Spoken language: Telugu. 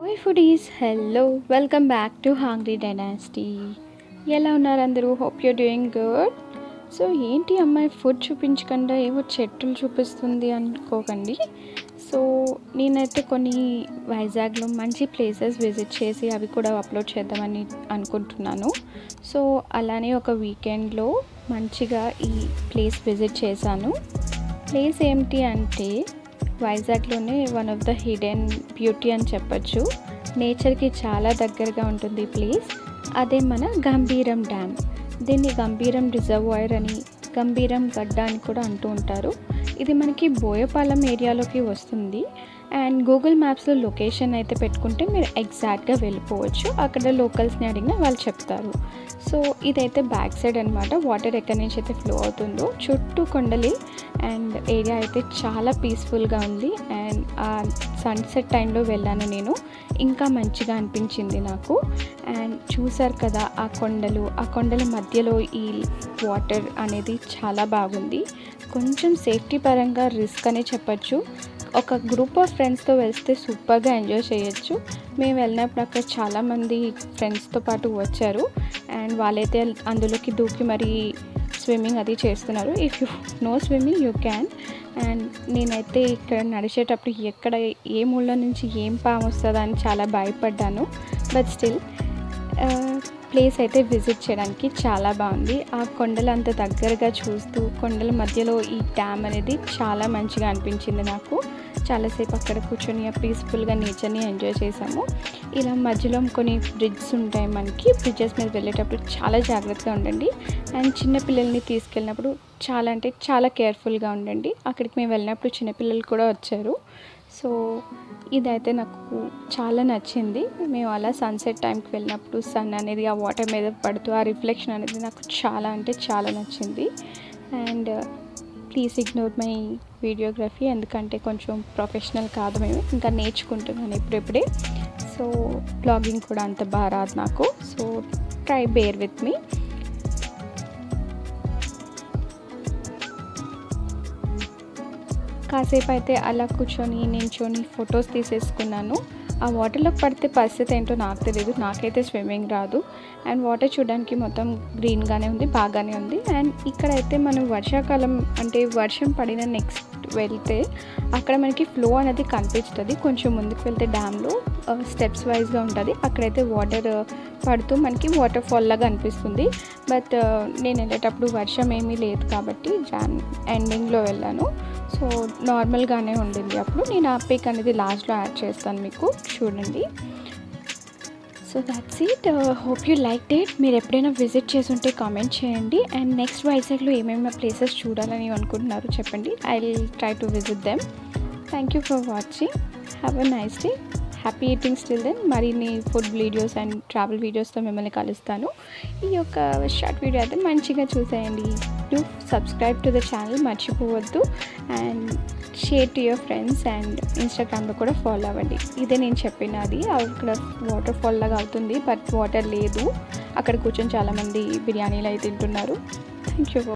Hi foodies, hello, welcome back to hungry dynasty. ఎలా ఉన్నారు అందరూ? Hope you're doing good. So ఏంటి అమ్మాయి ఫుడ్ చూపించకుండా ఏవో చెట్లు చూపిస్తుంది అనుకోకండి. సో నేనైతే కొన్ని వైజాగ్లో మంచి ప్లేసెస్ విజిట్ చేసి అవి కూడా అప్లోడ్ చేద్దామని అనుకుంటున్నాను. సో అలానే ఒక వీకెండ్లో మంచిగా ఈ ప్లేస్ విజిట్ చేశాను. ప్లేస్ ఏమిటి అంటే వైజాగ్లోనే one of the hidden beauty అని చెప్పచ్చు. నేచర్కి చాలా దగ్గరగా ఉంటుంది ఈ ప్లేస్. అదే మన గంభీరం డ్యామ్. దీన్ని గంభీరం రిజర్వాయర్ అని, గంభీరం గడ్డ అని కూడా అంటూ ఉంటారు. ఇది మనకి బోయపాలెం ఏరియాలోకి వస్తుంది. అండ్ గూగుల్ మ్యాప్స్లో లొకేషన్ అయితే పెట్టుకుంటే మీరు ఎగ్జాక్ట్గా వెళ్ళిపోవచ్చు. అక్కడ లోకల్స్ని అడిగినా వాళ్ళు చెప్తారు. సో ఇదైతే బ్యాక్ సైడ్ అనమాట. వాటర్ ఎక్కడి నుంచి అయితే ఫ్లో అవుతుందో చుట్టూ కొండలి. అండ్ ఏరియా అయితే చాలా పీస్ఫుల్గా ఉంది. అండ్ ఆ సన్సెట్ టైంలో వెళ్ళాను నేను, ఇంకా మంచిగా అనిపించింది నాకు. అండ్ చూసారు కదా ఆ కొండల మధ్యలో ఈ వాటర్ అనేది చాలా బాగుంది. కొంచెం సేఫ్టీ పరంగా రిస్క్ అనే చెప్పచ్చు. ఒక గ్రూప్ ఆఫ్ ఫ్రెండ్స్తో వెళ్తే సూపర్గా ఎంజాయ్ చేయొచ్చు. మేము వెళ్ళినప్పుడు అక్కడ చాలామంది ఫ్రెండ్స్తో పాటు వచ్చారు. అండ్ వాళ్ళైతే అందులోకి దూకి మరీ స్విమ్మింగ్ అది చేస్తున్నారు. If you know swimming you can. And నేనైతే ఇక్కడ నడిచేటప్పుడు ఎక్కడ ఏ మూల నుంచి ఏం పాము వస్తుందా అని చాలా భయపడ్డాను. బట్ స్టిల్ ప్లేస్ అయితే విజిట్ చేయడానికి చాలా బాగుంది. ఆ కొండలు అంత దగ్గరగా చూస్తూ కొండల మధ్యలో ఈ డ్యామ్ అనేది చాలా మంచిగా అనిపించింది నాకు. చాలాసేపు అక్కడ కూర్చొని పీస్ఫుల్గా నేచర్ని ఎంజాయ్ చేసాము. ఇలా మధ్యలో కొన్ని బ్రిడ్జెస్ ఉంటాయి మనకి. బ్రిడ్జెస్ మీద వెళ్ళేటప్పుడు చాలా జాగ్రత్తగా ఉండండి. అండ్ చిన్నపిల్లల్ని తీసుకెళ్ళినప్పుడు చాలా కేర్ఫుల్గా ఉండండి. అక్కడికి మేము వెళ్ళినప్పుడు చిన్నపిల్లలు కూడా వచ్చారు. సో ఇదైతే నాకు చాలా నచ్చింది. మేము అలా సన్సెట్ టైంకి వెళ్ళినప్పుడు సన్ అనేది ఆ వాటర్ మీద పడుతూ ఆ రిఫ్లెక్షన్ అనేది నాకు చాలా నచ్చింది. And please ignore my videography, ఎందుకంటే కొంచెం ప్రొఫెషనల్ కాదు, మేము ఇంకా నేర్చుకుంటున్నాను ఇప్పుడే. సో బ్లాగింగ్ కూడా అంత బాగా రాదు నాకు. So try bear with me. కాసేపు అయితే అలా కూర్చొని నించొని ఫొటోస్ తీసేసుకున్నాను. ఆ వాటర్లోకి పడితే పరిస్థితి ఏంటో నాకు తెలియదు, నాకైతే స్విమ్మింగ్ రాదు. అండ్ వాటర్ చూడడానికి మొత్తం గ్రీన్గానే ఉంది, బాగానే ఉంది. అండ్ ఇక్కడైతే మనం వర్షాకాలం అంటే వర్షం పడిన నెక్స్ట్ వెళ్తే అక్కడ మనకి ఫ్లో అనేది కనిపిస్తుంది. కొంచెం ముందుకు వెళ్తే డ్యామ్లో స్టెప్స్ వైజ్గా ఉంటుంది. అక్కడైతే వాటర్ పడుతూ మనకి వాటర్ ఫాల్ లాగా అనిపిస్తుంది. బట్ నేను వెళ్ళేటప్పుడు వర్షం ఏమీ లేదు కాబట్టి జాన్ ఎండింగ్లో వెళ్ళాను. సో నార్మల్గానే ఉండింది. అప్పుడు నేను ఆ పిక్ అనేది లాస్ట్లో యాడ్ చేస్తాను, మీకు చూడండి. So that's it. Hope you like it. మీరు ఎప్పుడైనా విజిట్ చేసి ఉంటే కామెంట్ చేయండి. అండ్ నెక్స్ట్ వైజాగ్లో ఏమేమి ప్లేసెస్ చూడాలని అనుకుంటున్నారో చెప్పండి. I will try to visit them. Thank you for watching. Have a nice day. Happy eating still then. మరిన్ని ఫుడ్ వీడియోస్ అండ్ ట్రావెల్ వీడియోస్తో మిమ్మల్ని కలుస్తాను. ఈ యొక్క షార్ట్ వీడియో అయితే మంచిగా చూసేయండి. Do subscribe to the channel మర్చిపోవద్దు. And share to your friends. And ఇన్స్టాగ్రామ్లో కూడా ఫాలో అవ్వండి. ఇదే నేను చెప్పినది. అక్కడ వాటర్ ఫాల్ లాగా అవుతుంది, బట్ వాటర్ లేదు. అక్కడ కూర్చొని చాలామంది బిర్యానీలు అయితే తింటున్నారు. Thank you.